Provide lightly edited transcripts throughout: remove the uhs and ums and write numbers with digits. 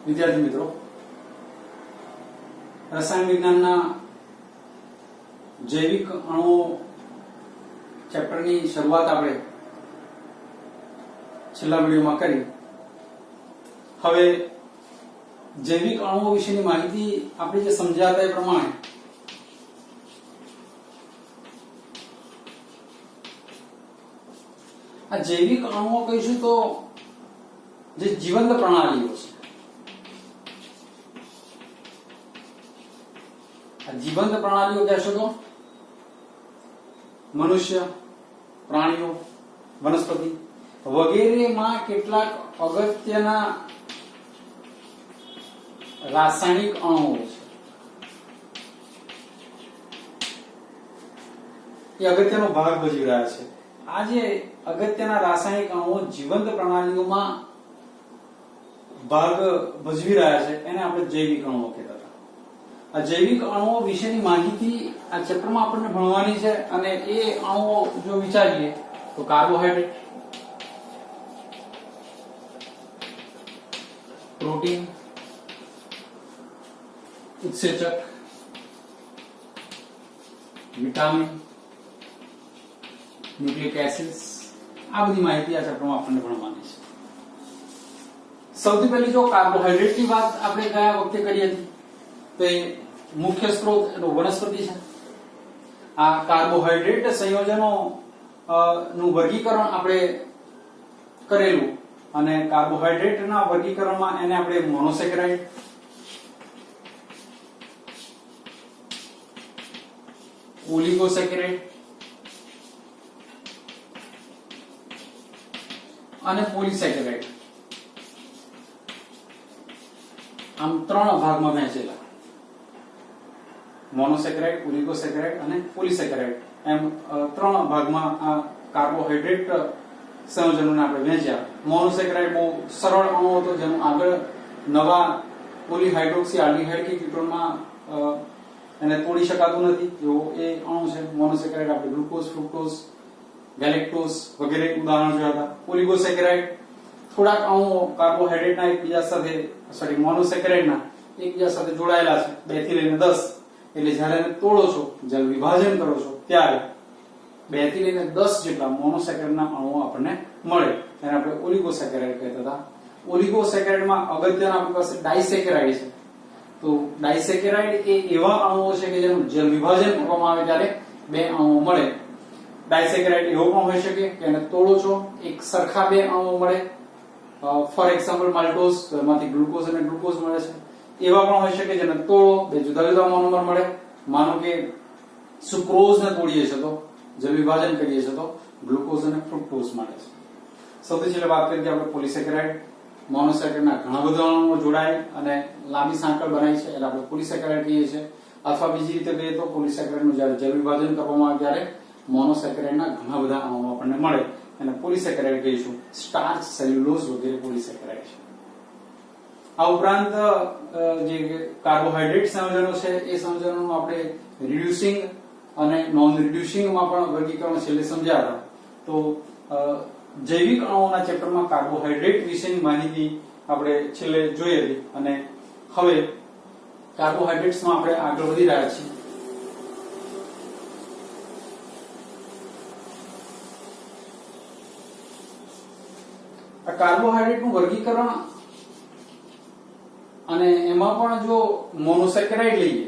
વિદ્યાર્થી મિત્રો, રસાયણ વિજ્ઞાનના જૈવિક અણુઓ ચેપ્ટરની શરૂઆત આપણે છેલ્લા વિડીયોમાં કરી. હવે જૈવિક અણુઓ વિશેની માહિતી આપણે જે સમજ્યા હતા એ પ્રમાણે આ જૈવિક અણુઓ કહીશું તો જે જીવંત પ્રણાલીઓ છે, જીવંત પ્રણાલીઓ કહેશો તો મનુષ્ય, પ્રાણીઓ, વનસ્પતિ વગેરેમાં કેટલાક અગત્યના રાસાયણિક અણુઓ છે, એ અગત્યનો ભાગ ભજવી રહ્યા છે. આ જે અગત્યના રાસાયણિક અણુઓ જીવંત પ્રણાલીઓમાં ભાગ ભજવી રહ્યા છે એને આપણે જૈવિક અણુઓ કહેતા હતા. આ જૈવિક અણુઓ વિશેની માહિતી આ ચેપ્ટરમાં આપણને ભણવાની છે. અને એ અણુઓ જો વિચારીએ તો કાર્બોહાઈડ્રેટ, પ્રોટીન, ઉત્સેચક, વિટામિન, ન્યુક્લિક એસિડ્સ, આ બધી માહિતી આ ચેપ્ટરમાં આપણને ભણવાની છે. સૌથી પહેલી જો કાર્બોહાઈડ્રેટની વાત આપણે ગયા વખતે કરી હતી તો એ મુખ્ય સ્ત્રોત એનો વનસ્પતિ છે. આ કાર્બોહાઈડ્રેટ સંયોજનો નું વર્ગીકરણ આપણે કરેલું અને કાર્બોહાઈડ્રેટના વર્ગીકરણમાં એને આપણે મોનોસેકેરાઇડ, ઓલિગોસેકેરાઇડ અને પોલિસેકેરાઇડ આમ ત્રણ ભાગમાં વહેંચેલા. મોનોસેકેરાઇડ, ઓલિગોસેકેરાઇડ અને પોલિસેકેરાઇડ એમ ત્રણ ભાગમાં આ કાર્બોહાઈડ્રેટ સંયોજનોને આપણે વહેંચ્યા. મોનોસેકેરાઇડ બહુ સરળ અણુ હતો જેનું આગળ નવા પોલીહાઇડ્રોક્સી આલ્ડીહાઇડ કે કીટોનમાં એને તોડી શકાતું નથી એવો એ અણુ છે. મોનોસેકેરાઇડ આપણે ગ્લુકોઝ, ફ્રુક્ટોઝ, ગેલેક્ટોઝ વગેરે ઉદાહરણ જોયા હતા. ઓલિગોસેકેરાઇડ થોડાક અણુઓ કાર્બોહાઈડ્રેટના એકબીજા સાથે મોનોસેકેરાઇડના એકબીજા સાથે જોડાયેલા છે 2 થી લઈને 10. એટલે જ્યારે એને તોડો છો, જ્યારે વિભાજન કરો છો ત્યારે 2 થી લઈને 10 જેટલા મોનોસેકેરાઇડના અણુઓ આપણને મળે. એને આપણે ઓલિગોસેકેરાઇડ કહેતા હતા. ઓલિગોસેકેરાઇડમાં અગત્યના આપણી પાસે ડાઇસેકેરાઇડ છે. તો ડાઇસેકેરાઇડ એ એવા અણુઓ છે કે જેનું જ્યારે વિભાજન કરવામાં આવે ત્યારે 2 અણુઓ મળે. ડાઇસેકેરાઇડ એવો પણ હોઈ શકે કે એને તોડો છો, એક સરખા 2 અણુઓ મળે. ફોર એક્ઝામ્પલ માલ્ટોઝ, તો એમાંથી ગ્લુકોઝ અને ગ્લુકોઝ મળે છે. એવા પણ હોઈ શકે જેને તોડો 2 જુદા જુદા મોનોમર મળે. માનો કે સુક્રોઝ ને તોડીએ છીએ તો જે વિભાજન કરીએ છીએ તો ગ્લુકોઝ અને ફ્રુક્ટોઝ મળે છે. સૌથી છેલ્લે વાત કરીએ આપણે પોલિસેકેરાઇડ. મોનોસેકેરાઇડના ઘણા બધા અણુઓ જોડાય અને લાંબી સાંકળ બનાવી છે એટલે આપણે પોલિસેકેરાઇડ કહીએ છીએ. અથવા બીજી રીતે કહીએ તો પોલિસેકેરાઇડનું જ્યારે જૈવ વિભાજન કરવામાં આવે ત્યારે મોનોસેકેરાઇડના ઘણા બધા અણુઓ આપણને મળે અને પોલિસેકેરાઇડ કહીશું. સ્ટાર્ચ, સેલ્યુલોઝ વગેરે પોલિસેકેરાઇડ છે. આ ઉપરાંત જે કાર્બોહાઈડ્રેટ સંયોજનો છે એ સંયોજનોનું આપણે રિડ્યુસિંગ અને નોન રિડ્યુસિંગમાં પણ વર્ગીકરણ છેલ્લે સમજ્યા હતા. તો જૈવિક અણુઓના ચેપ્ટરમાં કાર્બોહાઈડ્રેટ વિશેની માહિતી આપણે છેલ્લે જોઈ હતી અને હવે કાર્બોહાઈડ્રેટ્સમાં આપણે આગળ વધી રહ્યા છીએ. આ કાર્બોહાઈડ્રેટનું વર્ગીકરણ અને એમાં પણ જો મોનોસેકેરાઇડ લઈએ,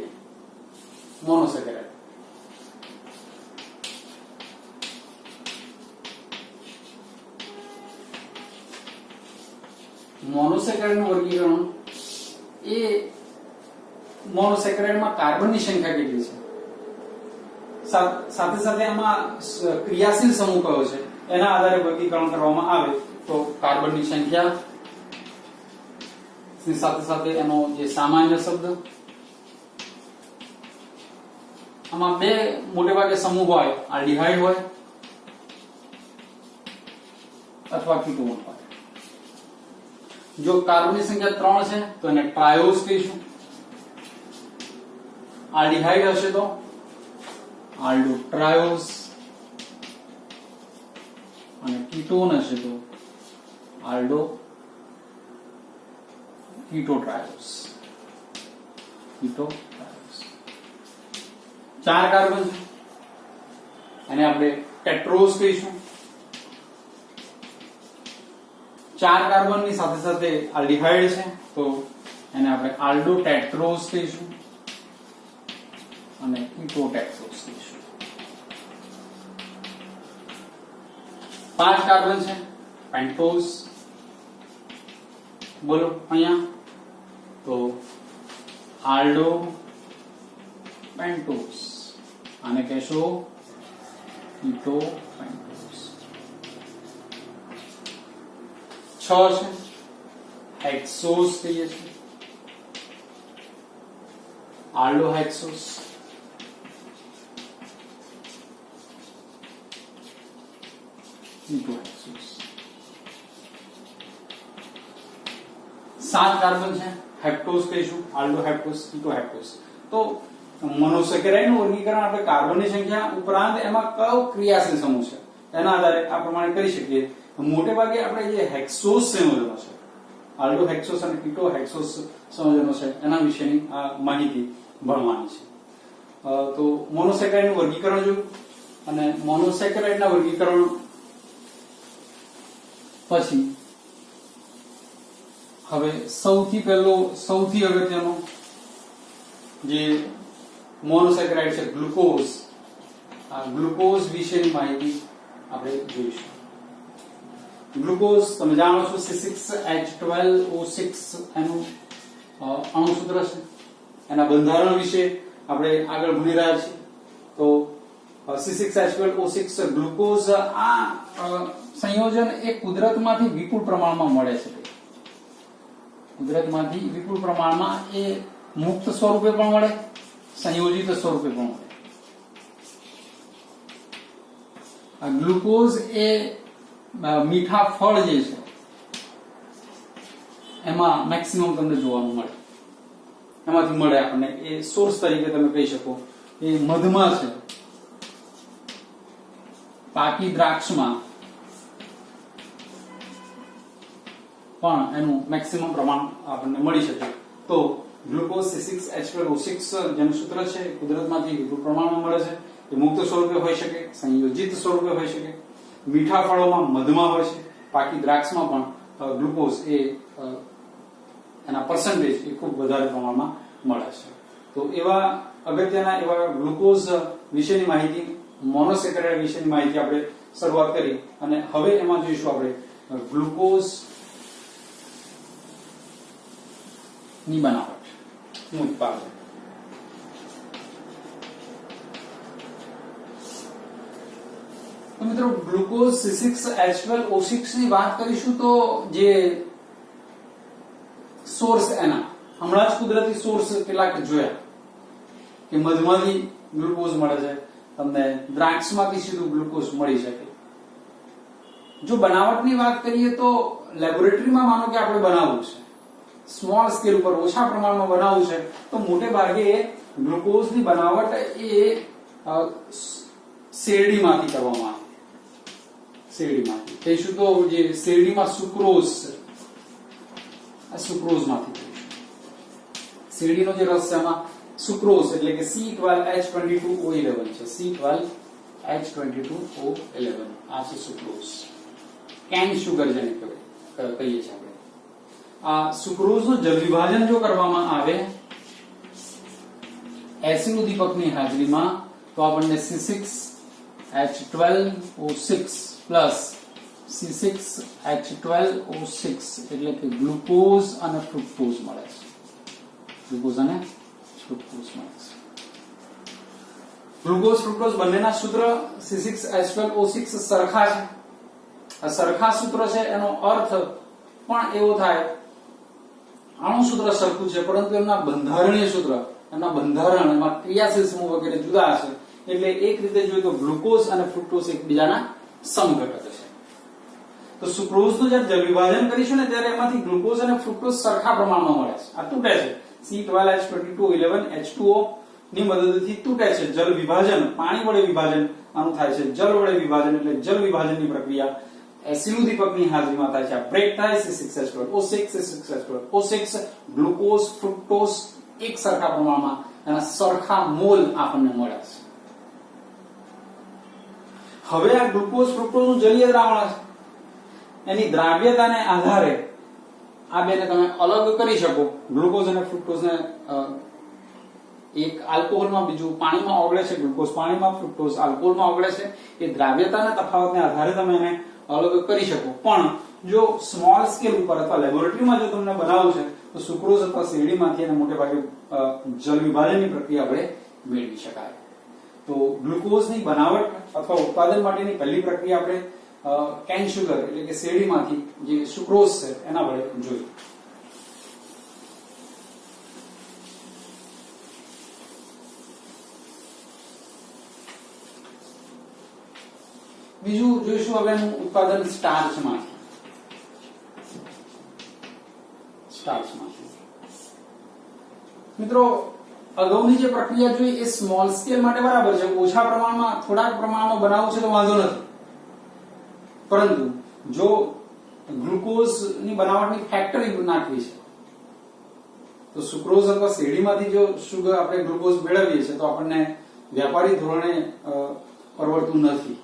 મોનોસેકેરાઇડનું વર્ગીકરણ એ મોનોસેકેરાઇડમાં કાર્બનની સંખ્યા કેટલી છે, સાથે સાથે એમાં ક્રિયાશીલ સમૂહ કયો છે એના આધારે વર્ગીકરણ કરવામાં આવે તો કાર્બનની સંખ્યા સાથે સાથે એનો જે સામાન્ય શબ્દ, આમાં 2 મોટે ભાગે સમૂહ હોય, આલ્ડીહાઇડ હોય અથવા કીટોન હોય. જો કાર્બનની સંખ્યા 3 છે તો એને ટ્રાયોઝ કહીશું. આલ્ડીહાઇડ હશે તો આલ્ડો ટ્રાયોઝ અને કીટોન હશે તો આલ્ડો કીટો ટ્રાયોસ. 4 કાર્બન છે એને આપણે ટેટ્રોસ કહીશું. 4 કાર્બન ની સાથે સાથે આલ્ડિહાઇડ છે તો એને આપણે આલ્ડોટેટ્રોસ કહીશું અને કીટોટેટ્રોસ કહીશું. 5 કાર્બન છે પેન્ટોઝ. બોલો અહીંયા તો આલ્ડો પેન્ટોઝ આને કહેશો કીટો પેન્ટોઝ. 6 છે હેક્સોસ કહીએ છીએ આલ્ડો હેક્સોસ. 7 કાર્બન છે હેપ્ટોસ કહીશું આલ્ડો હેપ્ટોસ કીટો હેપ્ટોસ. તો મોનોસેકેરાઇડ નું વર્ગીકરણ આપણે કાર્બનની સંખ્યા ઉપરાંત એમાં કયો ક્રિયાશીલ સમૂહ છે એના આધારે આ પ્રમાણે કરી શકીએ. મોટે ભાગે આપણે જે હેક્સોસ સંયોજનો છે આલ્ડો હેક્સોસ અને કીટો હેક્સોસ સંયોજનો છે એના વિશેની આ માહિતી ભણવાની છે. તો મોનોસેકેરાઇડ નું વર્ગીકરણ જોયું અને મોનોસેકેરાઇડ ના વર્ગીકરણ પછી હવે સૌથી અગત્યનો જે મોનોસેકેરાઇડ છે ગ્લુકોઝ. આ ગ્લુકોઝ વિશેની માહિતી આપણે જોઈશું. ગ્લુકોઝ તમે જાણો છો C6H12O6 એનું અણુસૂત્ર છે. એના બંધારણ વિશે આપણે આગળ ભણી રહ્યા છીએ. તો C6H12O6 ગ્લુકોઝ આ સંયોજન એ કુદરતમાંથી વિપુલ પ્રમાણમાં મળે છે. કુદરતમાંથી વિપુલ પ્રમાણમાં એ મુક્ત સ્વરૂપે પણ મળે સંયોજિત સ્વરૂપે પણ મળે. આ ગ્લુકોઝ એ મીઠા ફળ જે છે એમાં મેક્સિમમ તમને જોવાનું મળે. એમાંથી મળે આપણને એ સોર્સ તરીકે તમે કહી શકો. એ મધમાં છે પાકી દ્રાક્ષમાં પણ એનું મેક્સિમમ પ્રમાણ આપણને મળી શકે. તો ગ્લુકોઝ C6H12O6 જેનું સૂત્ર છે કુદરતમાંથી વિપુલ પ્રમાણમાં મળે છે. એ મુક્ત સ્વરૂપે હોઈ શકે સંયોજિત સ્વરૂપે હોઈ શકે. મીઠા ફળોમાં મધમાં હોય છે પાકી દ્રાક્ષમાં પણ ગ્લુકોઝ એ એના પર્સન્ટેજ એ ખૂબ વધારે પ્રમાણમાં મળે છે. તો એવા અગત્યના એવા ગ્લુકોઝ વિશેની માહિતી મોનોસેકેરાઇડ વિશેની માહિતી આપણે શરૂઆત કરી અને હવે એમાં જોઈશું આપણે ગ્લુકોઝ ની બનાવટ નું ઉત્પાદન. તો મિત્રો ગ્લુકોઝ C6H12O6 ની વાત કરીશું તો જે સોર્સ એના હમણાં જ કુદરતી સોર્સ કેટલાક જોયા કે મધમાંથી ગ્લુકોઝ મળે છે તમને દ્રાક્ષમાંથી સીધું ગ્લુકોઝ મળી શકે. જો બનાવટની વાત કરીએ તો લેબોરેટરીમાં માનો કે આપણે બનાવવું છે સ્મોલ સ્કેલ ઉપર ઓછા પ્રમાણમાં બનાવવું છે તો મોટે ભાગે ગ્લુકોઝની બનાવટ એ શેરડીમાંથી કરવામાં આવે. શેરડીમાંથી કહીશું તો જે શેરડીમાં સુક્રોઝ છે આ સુક્રોઝમાંથી શેરડીનો જે રસ છે એમાં સુક્રોઝ એટલે કે C12H22O11 છે. C12H22O11 આ છે સુક્રોઝ. કેન શુગર જેને કહીએ છીએ આપણે. આ સુક્રોઝનું જલ વિભાજન જો કરવામાં આવે એસિડ ઉદ્દીપકની હાજરીમાં તો આપણને C6H12O6 પ્લસ C6H12O6 એટલે કે ગ્લુકોઝ અને ફ્રુક્ટોઝ મળે છે. ગ્લુકોઝ અને ફ્રુક્ટોઝ મળે છે. ગ્લુકોઝ ફ્રુક્ટોઝ બંનેના સૂત્ર C6H12O6 સરખા છે. આ સરખા સૂત્ર છે એનો અર્થ પણ એવો થાય અણુ સૂત્ર સરખું છે પરંતુ એમના બંધારણીય સૂત્ર એમના બંધારણ એમાં ક્રિયાશીલ સમૂહ વગેરે જુદા હશે. એટલે એક રીતે જોઈએ તો ગ્લુકોઝ અને ફ્રુક્ટોઝ એકબીજાના સમઘટક છે. તો સુક્રોઝનું જ્યારે જલ વિભાજન કરીશું ને ત્યારે એમાંથી ગ્લુકોઝ અને ફ્રુક્ટોઝ સરખા પ્રમાણમાં મળે છે. આ તૂટે છે C12H22O11H2O ની મદદથી તૂટે છે. જલ વિભાજન પાણી વડે વિભાજન આનું થાય છે. જલ વડે વિભાજન એટલે જલ વિભાજનની પ્રક્રિયા એસિડ ઉદ્દીપકની હાજરીમાં થાય છે. બ્રેક થાય C6H12 O6 C6H12 O6 glucose fructose એક સરખા પ્રમાણમાં અને સરખા મોલ આપણને મળે છે. હવે આ ગ્લુકોઝ ફ્રુક્ટોઝનું જલીય દ્રાવણ છે, એની દ્રાવ્યતાને આધારે આ બેને તમે અલગ કરી શકો. ગ્લુકોઝ અને ફ્રુક્ટોઝને એક આલ્કોહોલમાં, બીજું પાણીમાં ઓગળે છે. ગ્લુકોઝ પાણીમાં, ફ્રુક્ટોઝ આલ્કોહોલમાં ઓગળે છે. એ દ્રાવ્યતાના તફાવતને આધારે તમે એને અલગ કરી શકો. પણ જો સ્મોલ સ્કેલ ઉપર અથવા લેબોરેટરીમાં જો તમને બનાવવું છે તો સુક્રોઝ અથવા શેરડીમાંથી એને મોટે ભાગે જલ વિભાજનની પ્રક્રિયા વડે મેળવી શકાય. તો ગ્લુકોઝની બનાવટ અથવા ઉત્પાદન માટેની પહેલી પ્રક્રિયા આપણે કેન શુગર એટલે કે શેરડીમાંથી જે સુક્રોઝ છે એના વડે જોઈ. બીજું જોઈશું હવે એનું ઉત્પાદન સ્ટાર્ચમાંથી. મિત્રો, અગાઉની જે પ્રક્રિયા જોઈ એ સ્મોલ સ્કેલ માટે બરાબર છે. ઓછા પ્રમાણમાં, થોડાક પ્રમાણમાં બનાવવું છે તો વાંધો નથી. પરંતુ જો ગ્લુકોઝની બનાવટની ફેક્ટરી નાખવી છે તો સુક્રોઝ અથવા શેરડીમાંથી જો શુગર આપણે ગ્લુકોઝ મેળવીએ છીએ તો આપણને વ્યાપારી ધોરણે પરવડતું નથી.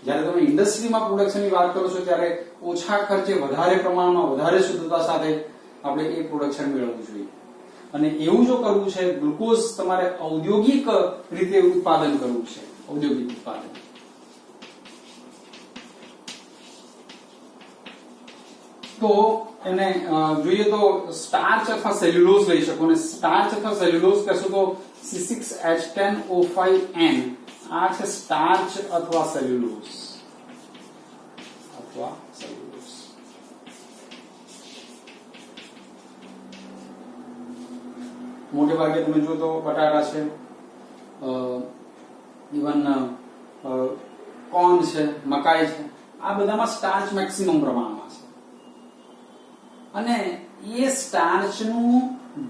જ્યારે તમે ઇન્ડસ્ટ્રીમાં પ્રોડક્શનની વાત કરો છો ત્યારે ઓછા ખર્ચે વધારે પ્રમાણમાં વધારે શુદ્ધતા સાથે આપણે એ પ્રોડક્શન મેળવવું જોઈએ. અને એવું જો કરવું છે, ગ્લુકોઝ તમારે ઔદ્યોગિક રીતે ઉત્પાદન કરવું છે, ઔદ્યોગિક ઉત્પાદન, તો એને જોઈએ તો સ્ટાર્ચ અથવા સેલ્યુલોઝ લઈ શકો. અને સ્ટાર્ચ અથવા સેલ્યુલોઝ કહેશો તો C6H10O5N આ છે સ્ટાર્ચ અથવા સેલ્યુલોઝ. મોટે ભાગે તમે જો તો બટાટા છે, ઇવન કોર્ન છે, મકાઈ છે, આ બધામાં સ્ટાર્ચ મેક્સિમમ પ્રમાણમાં છે. અને એ સ્ટાર્ચનું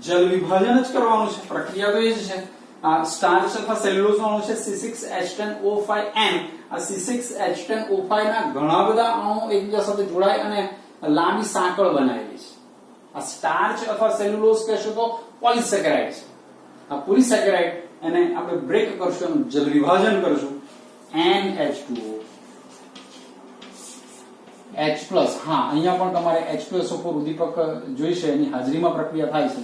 જલ વિભાજન જ કરવાનું છે. પ્રક્રિયા તો એ જ છે. આ સ્ટાર્ચ અથવા સેલ્યુલોઝ નો અણુ છે C6H10O5N. આ C6H10O5 ના ઘણા બધા અણુ એકબીજા સાથે જોડાય અને લાંબી સાંકળ બનાવેલી છે. આ સ્ટાર્ચ અથવા સેલ્યુલોઝ કહેશો તો પોલિસેકેરાઇડ છે. આ પોલિસેકેરાઇડ એને આપણે બ્રેક કરશું, જલ વિભાજન કરશું. NH2O H+. હા, અહીંયા પણ તમારે H2SO4 ઉદ્દીપક જોઈશે. એની હાજરીમાં પ્રક્રિયા થાય છે.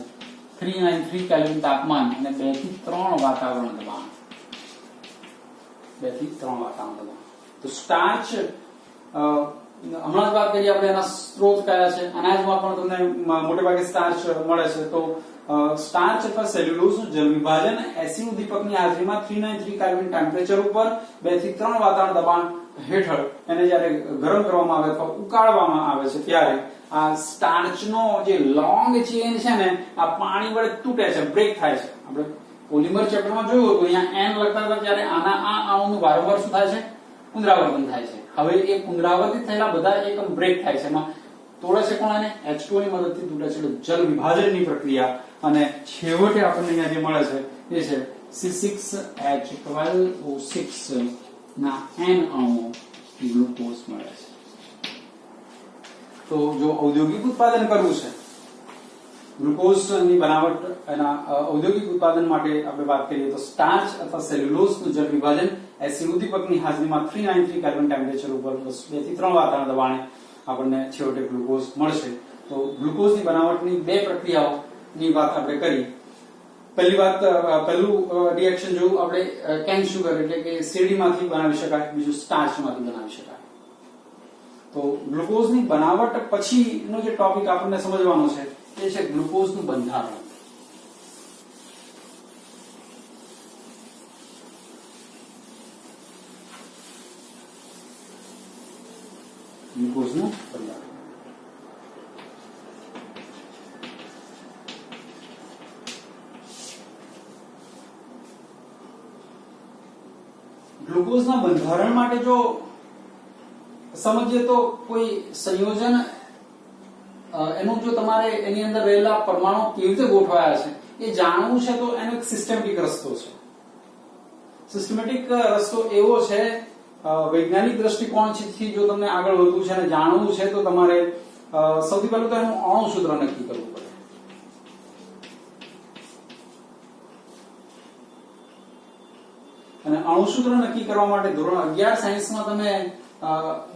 393 કેલ્વિન તાપમાન અને 2 થી 3 વાતાવરણ દબાણ. 2 થી 3 વાતાવરણ દબાણ. તો સ્ટાર્ચ હમણાં જ વાત કરીએ આપણે એના સ્ત્રોત કયા છે. અનાજમાં પણ તમને મોટે ભાગે સ્ટાર્ચ મળે છે. તો સ્ટાર્ચ અથવા સેલ્યુલોઝનું જલ વિભાજન એસિડ ઉદ્દીપકની હાજરીમાં 393 કેલ્વિન ટેમ્પરેચર ઉપર 2 થી 3 વાતાવરણ દબાણ હેઠળ એને જ્યારે ગરમ કરવામાં આવે અથવા ઉકાળવામાં આવે છે ત્યારે આ સ્ટાર્ચનો જે લોંગ ચેન છે ને આ પાણી વડે તૂટે છે, બ્રેક થાય છે. આપણે પોલિમર ચેપ્ટરમાં જોયું હતું, અહીંયા N લખતા હતા ત્યારે આના આ અણુનું વારંવાર શું થાય છે? પુનરાવર્તન થાય છે. હવે એ પુનરાવર્તિત થયેલા બધા એકમ બ્રેક થાય છે. એમાં તોડે છે કોણ? એને H2O ની મદદથી તૂટે છે. જલ વિભાજનની પ્રક્રિયા. અને છેવટે આપણને અહીંયા જે મળે છે એ છે C6H12O6 ના N અણુઓ ગ્લુકોઝ મળે છે. તો જો ઔદ્યોગિક ઉત્પાદન કરવું છે, ગ્લુકોઝની બનાવટ એના ઔદ્યોગિક ઉત્પાદન માટે આપણે વાત કરીએ તો સ્ટાર્ચ અથવા સેલ્યુલોઝનું જલ વિભાજન એસિડ ઉદ્દીપકની હાજરીમાં 393 કેલ્વિન ટેમ્પરેચર ઉપર 2 થી 3 વાતાવરણ દબાણે આપણને છેવટે ગ્લુકોઝ મળશે. તો ગ્લુકોઝની બનાવટની બે પ્રક્રિયાઓની વાત આપણે કરી. પહેલું રિએક્શન જોયું આપણે કેન શુગર એટલે કે શેરડીમાંથી બનાવી શકાય, બીજું સ્ટાર્ચમાંથી બનાવી શકાય. તો ગ્લુકોઝની બનાવટ પછીનો જે ટોપિક આપણને સમજવાનો છે એ છે ગ્લુકોઝનું બંધારણ. ગ્લુકોઝનું બંધારણ. ગ્લુકોઝના બંધારણ માટે જો સમજીએ તો કોઈ સંયોજન એનું જો તમારે એની અંદર રહેલા પરમાણુ કેવી રીતે ગોઠવાયા છે એ જાણવું છે તો એનો એક સિસ્ટમેટિક રસ્તો છે. સિસ્ટમેટિક રસ્તો એવો છે વૈજ્ઞાનિક દ્રષ્ટિકોણથી જો તમને આગળ વધવું છે અને જાણવું છે તો તમારે સૌથી પહેલું તો એનું અણુસૂત્ર નક્કી કરવું પડે. અને અણુસૂત્ર નક્કી કરવા માટે ધોરણ 11 સાયન્સમાં તમે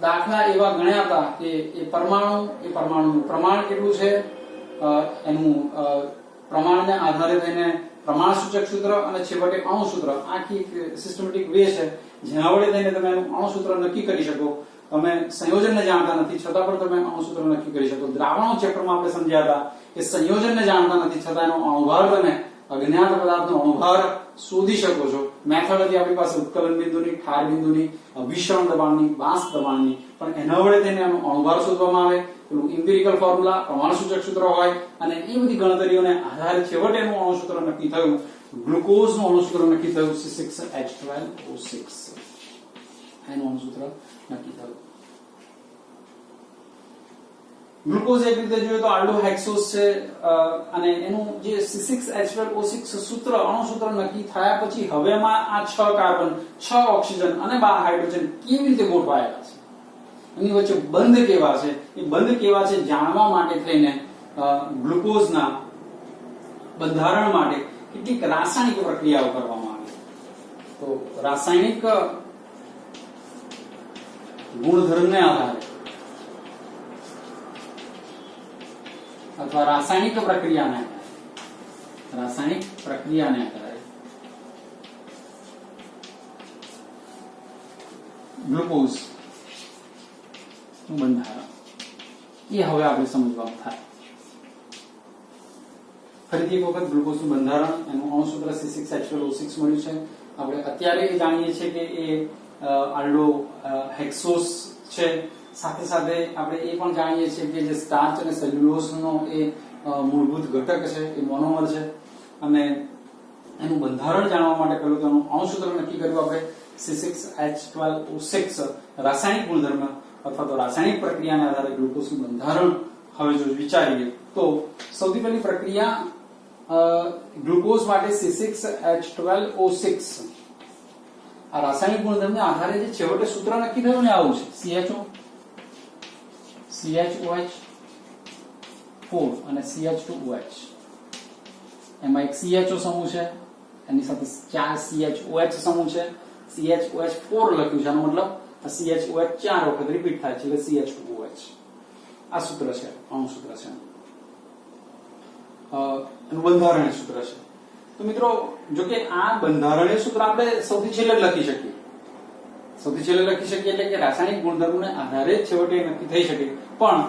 દાખલા એવા ગણ્યા હતા કે એ પરમાણુનું પ્રમાણ કેટલું છે, એનું પ્રમાણને આધારે થઈને પ્રમાણસૂચક સૂત્ર અને છેવટે અણુસૂત્ર, આખી સિસ્ટમેટિક વે છે જેના વડે થઈને તમે એનું અણુસૂત્ર નક્કી કરી શકો. તમે સંયોજનને જાણતા નથી છતાં પણ તમે અણુસૂત્ર નક્કી કરી શકો. દ્રાવણો ચેપ્ટરમાં આપણે સમજ્યા હતા કે સંયોજનને જાણતા નથી છતાં એનો અણુભાર તમે અજ્ઞાત પદાર્થનો અણુભાર શોધી શકો છો. મેથડ હતી આપણી પાસે ઉત્કલન બિંદુની, ઠાર બિંદુની, વિષમ દબાણની, બાષ્પ દબાણની, પણ એના વડે થઈને એનો અણુભાર શોધવામાં આવે. પેલું ઇમ્પિરિકલ ફોર્મ્યુલા, પ્રમાણસૂચક સૂત્ર હોય અને એ બધી ગણતરીઓને આધારે છેવટે એનું અણુસૂત્ર નક્કી થયું. ગ્લુકોઝનું અણુસૂત્ર નક્કી થયું C6H12O6. એનું અણુસૂત્ર નક્કી થયું. ગ્લુકોઝ એક રીતે જોઈએ તો આલ્ડોહેક્સોસ છે અને એનું જે C6H12O6 સૂત્ર અણુસૂત્ર નક્કી થયા પછી હવેમાં આ 6 કાર્બન, 6 ઓક્સિજન અને 12 હાઇડ્રોજન કેવી રીતે ગોઠવાયેલા છે, એની વચ્ચે બંધ કેવા છે, એ બંધ કેવા છે જાણવા માટે થઈને ગ્લુકોઝના બંધારણ માટે કેટલીક રાસાયણિક પ્રક્રિયાઓ કરવામાં આવી. તો રાસાયણિક ગુણધર્મને આધારે અથવા રાસાયણિક પ્રક્રિયાને આધારે ગ્લુકોઝ નું બંધારણ એ હવે આપણે સમજવાનું થાય. ફરીથી એક વખત ગ્લુકોઝનું બંધારણ, એનું અણુસૂત્ર C6H12O6 મળ્યું છે. આપણે અત્યારે એ જાણીએ છીએ કે એ આલ્ડોહેક્સોસ છે. સાથે સાથે આપણે એ પણ જાણીએ છીએ કે જે સ્ટાર્ચ અને સેલ્યુલોઝનો એ મૂળભૂત ઘટક છે, એ મોનોમર છે. અને એનું બંધારણ જાણવા માટે પહેલું તેનું અણુસૂત્ર નક્કી કર્યું આપણે C6H12O6. રાસાયણિક ગુણધર્મ અથવા તો રાસાયણિક પ્રક્રિયાના આધારે ગ્લુકોઝનું બંધારણ હવે જો વિચારીએ તો સૌથી પહેલી પ્રક્રિયા ગ્લુકોઝ માટે C6H12O6 આ રાસાયણિક ગુણધર્મને આધારે જે છેવટે સૂત્ર નક્કી થયું ને આવું છે CHOH4 અને CH2OH. એમાં એક CHO સમૂહ છે, એની સાથે 4 CHOH સમૂહ છે. CHOH4 લખ્યું છે, આનો મતલબ CHOH 4 વખત રિપીટ થાય છે એટલે CH2OH. આ સૂત્ર છે, અણુસૂત્ર છે, એનું બંધારણીય સૂત્ર છે. તો મિત્રો જો કે આ બંધારણીય સૂત્ર આપણે સૌથી છેલ્લે લખી શકીએ એટલે કે રાસાયણિક ગુણધર્મોને આધારે જ છેવટે નક્કી થઈ શકે. પણ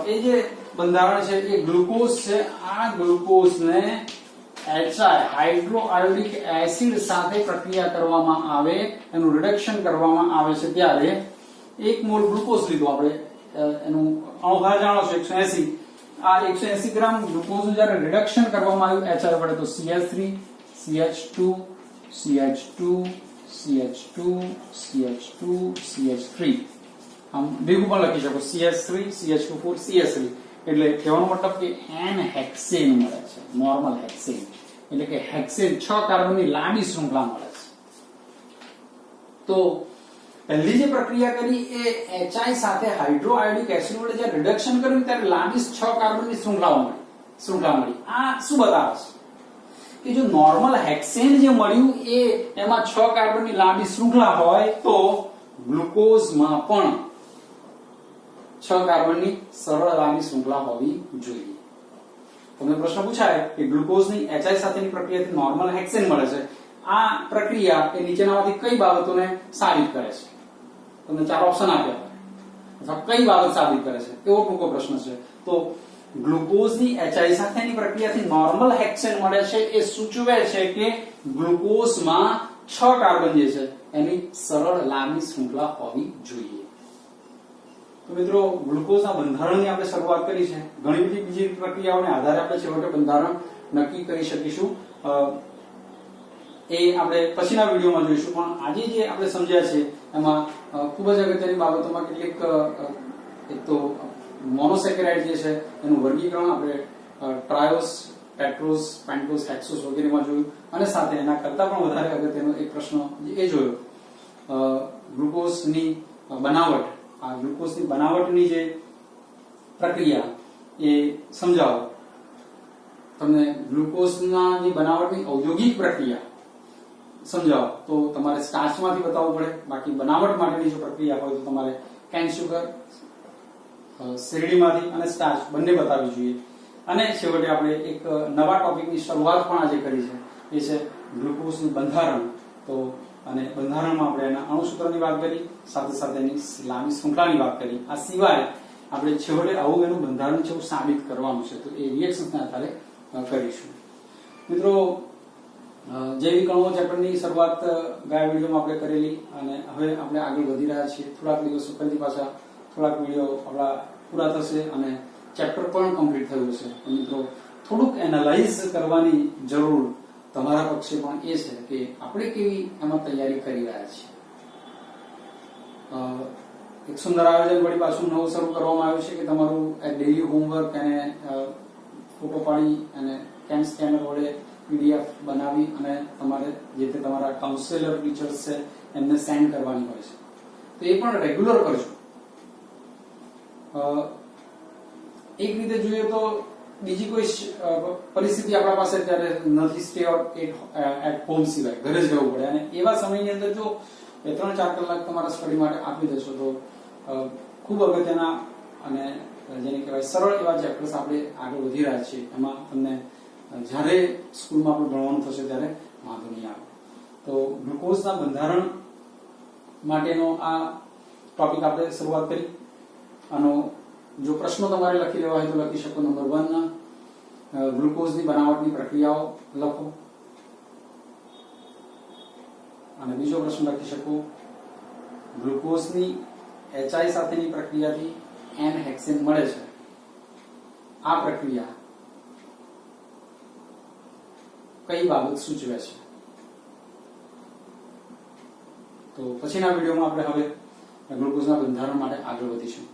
એ જે બંધારણ છે એ ગ્લુકોઝ છે. આ ગ્લુકોઝને હાઇડ્રોઆયોડિક એસિડ સાથે પ્રક્રિયા કરવામાં આવે, એનું રિડક્શન કરવામાં આવે છે ત્યારે 1 મોલ ગ્લુકોઝ લીધો આપણે, એનું અણુભાર જાણો છો 180. આ 180 ગ્રામ ગ્લુકોઝનું જ્યારે રિડક્શન કરવામાં આવ્યું HI વડે તો CH3, CH2, CH2, CH2, CH2, CH3 આમ ભેગું પણ લખી શકો CH3, CH2, CH3 એટલે કહેવાનો મતલબ કે n હેક્સેન મળે છે, નોર્મલ હેક્સેન એટલે કે હેક્સેન 6 કાર્બનની લાંબી શૃંખલા મળે છે. તો પહેલી જે પ્રક્રિયા કરી એ HI સાથે હાઇડ્રોઆયોડિક એસિડ વડે જે રિડક્શન કર્યું ત્યારે લાંબી 6 કાર્બનની શૃંખલા મળી. આ શું બતાવે છે કે જો નોર્મલ હેક્સેન જે મળ્યું એ એમાં 6 કાર્બનની લાંબી શૃંખલા હોય તો ગ્લુકોઝમાં પણ 6 કાર્બનની સરળ લાંબી શૃંખલા હોવી જોઈએ. તમને પ્રશ્ન પૂછાય કે ગ્લુકોઝની HI સાથેની પ્રક્રિયાથી નોર્મલ હેક્સેન મળે છે, આ પ્રક્રિયા એ નીચેનામાંથી કઈ બાબતોને સાબિત કરે છે? તમને 4 ઓપ્શન આપ્યા અથવા કઈ બાબત સાબિત કરે છે એવો ટૂંકો પ્રશ્ન છે. તો ગ્લુકોઝની HI સાથેની પ્રક્રિયાથી નોર્મલ હેક્સેન મળે છે એ સૂચવે છે કે ગ્લુકોઝમાં 6 કાર્બન જે છે એની સરળ લાંબી શૃંખલા હોવી જોઈએ. તો મિત્રો ગ્લુકોઝના બંધારણની આપણે શરૂઆત કરી છે. ઘણી બધી બીજી પ્રક્રિયાઓને આધારે આપણે છેવટે બંધારણ નક્કી કરી શકીશું, એ આપણે પછીના વિડીયોમાં જોઈશું. પણ આજે જે આપણે સમજ્યા છે એમાં ખૂબ જ અગત્યની બાબતોમાં કેટલીક એક તો મોનોસેકેરાઇડ જે છે એનું વર્ગીકરણ આપણે ટ્રાયોસ, ટેટ્રોસ, પેન્ટોસ, હેક્સોસ વગેરેમાં જોયું અને સાથે એના કરતા પણ વધારે અગત્યનો એક પ્રશ્ન એ જોયો ગ્લુકોઝની બનાવટ, આ ગ્લુકોઝની બનાવટની જે પ્રક્રિયા એ સમજાવો. તમને ગ્લુકોઝના જે બનાવટની ઔદ્યોગિક પ્રક્રિયા સમજાવો તો તમારે સ્ટાર્ચમાંથી બતાવવું પડે. બાકી બનાવટ માટેની જો પ્રક્રિયા હોય તો તમારે કેન શુગર, શેરડીમાંથી અને સ્ટાર્ચ બંને બતાવવી જોઈએ. અને છેવટે આપણે એક નવા ટોપિકની શરૂઆત પણ આજે કરી છે, એ છે ગ્લુકોઝનું બંધારણ. તો અને બંધારણમાં આપણે એના અણુસૂત્રની વાત કરી, સાથે સાથે એની લાંબી શૃંખલાની વાત કરી. આ સિવાય આપણે છેવટે આવું એનું બંધારણ છે એવું સાબિત કરવાનું છે, તો એ રિએક્શન્સના આધારે કરીશું. મિત્રો, જૈવિક અણુઓ ચેપ્ટરની શરૂઆત ગયા વિડીયોમાં આપણે કરેલી અને હવે આપણે આગળ વધી રહ્યા છીએ. થોડાક દિવસો પછી પાછા થોડાક વિડીયો આપણા પૂરા થશે અને ચેપ્ટર પણ કમ્પ્લીટ થયું છે. મિત્રો, થોડુંક એનાલાઇઝ કરવાની જરૂર તમારા પક્ષે પણ એ છે કે આપણે કેવી એમાં તૈયારી કરી રહ્યા છીએ. એક સુંદર આયોજન વળી પાછું નવું શરૂ કરવામાં આવ્યું છે કે તમારું ડેઇલી હોમવર્ક અને ફોટો પાડી અને કેન સ્કેનર વડે PDF બનાવી અને તમારે જે તે તમારા કાઉન્સેલર ટીચર્સ છે એમને સેન્ડ કરવાની હોય છે. તો એ પણ રેગ્યુલર કરજો. એક રીતે જોઈએ તો બીજી કોઈ પરિસ્થિતિ આપણા પાસે અત્યારે નથી, સ્ટે એટ હોમ સિવાય ઘરે જ રહેવું પડે. અને એવા સમયની અંદર જો 3-4 કલાક તમારા સ્ટડી માટે આપી દેશો તો ખૂબ અગત્યના અને જેને કહેવાય સરળ એવા ચેપ્ટર્સ આપણે આગળ વધી રહ્યા છીએ. એમાં તમને જ્યારે સ્કૂલમાં આપણે ભણવાનું થશે ત્યારે વાંધો નહીં આવે. તો ગ્લુકોઝના બંધારણ માટેનો આ ટોપિક આપણે શરૂઆત કરી. આનો જો પ્રશ્નો તમારે લખી લેવા હોય તો લખી શકો. નંબર 1, ગ્લુકોઝની બનાવટની પ્રક્રિયાઓ લખો. અને બીજો પ્રશ્ન લખી શકો, ગ્લુકોઝની HI સાથેની પ્રક્રિયાથી N-હેક્સેન મળે છે. આ પ્રક્રિયા કઈ બાબત સૂચવે છે? તો પછીના વિડીયોમાં આપણે હવે ગ્લુકોઝના બંધારણ માટે આગળ વધીશું.